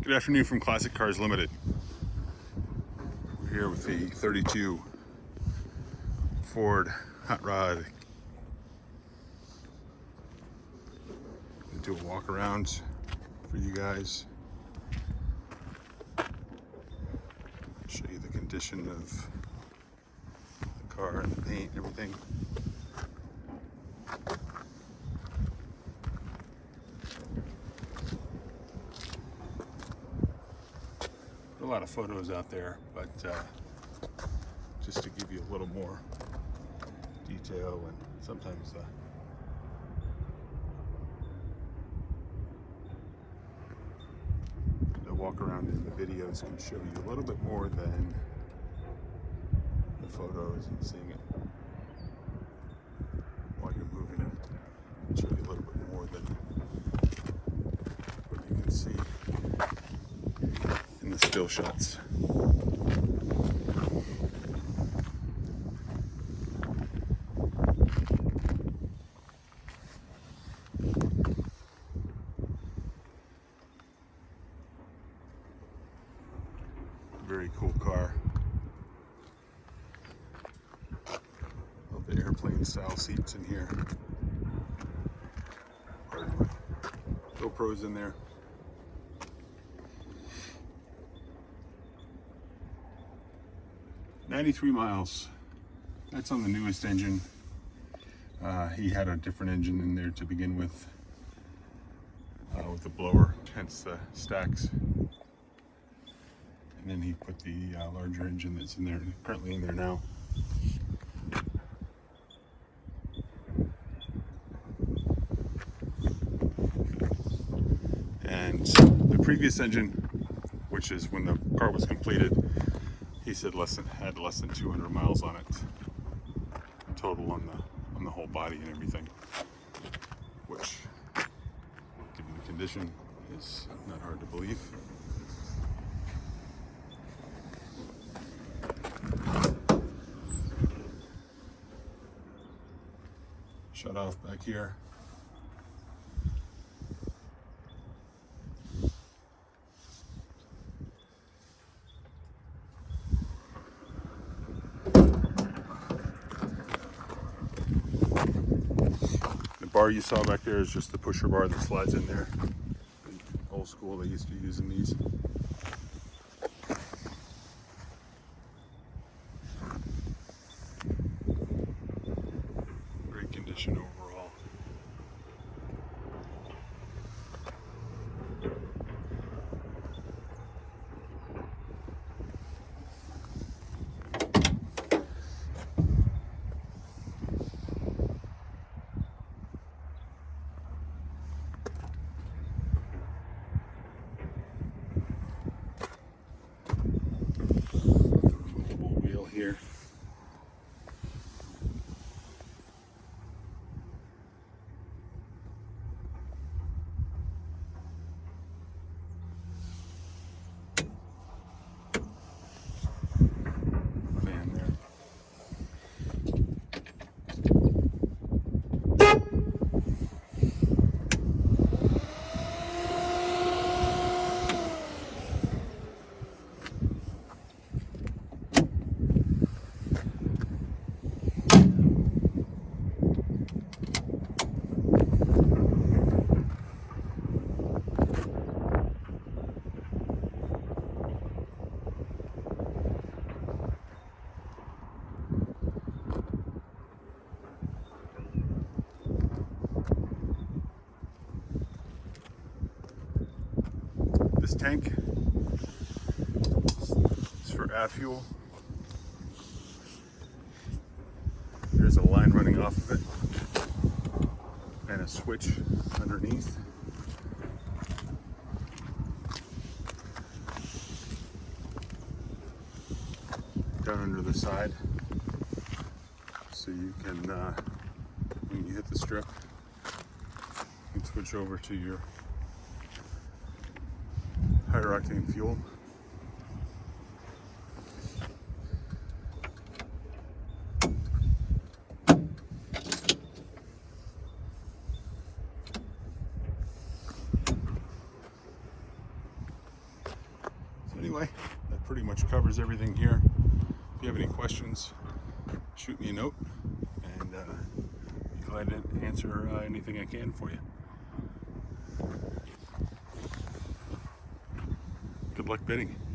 Good afternoon from Classic Cars Ltd. We're here with the 32 Ford Hot Rod. Do a walk around for you guys. Show you the condition of the car and the paint and everything. A lot of photos out there, but just to give you a little more detail, and sometimes the walk around in the videos can show you a little bit more than the photos and seeing it while you're moving it. I'll show you a little bit more than what you can see in the still shots. Very cool car. Love the airplane style seats in here. GoPros in there. $93 miles. That's on the newest engine. He had a different engine in there to begin with the blower, hence the stacks. And then he put the larger engine that's in there, currently in there now. And the previous engine, which is when the car was completed, he said had less than 200 miles on it total on the whole body and everything, which, given the condition, is not hard to believe. Shut off back here. The bar you saw back there is just the pusher bar that slides in there. Old school, they used to use in these. Great condition overall. Here. Fan there. This tank is for add fuel. There's a line running off of it and a switch underneath. Down under the side, so you can, when you hit the strip, you can switch over to your higher octane fuel. anyway, that pretty much covers everything here. If you have any questions, shoot me a note, and be glad to answer anything I can for you. Good luck bidding.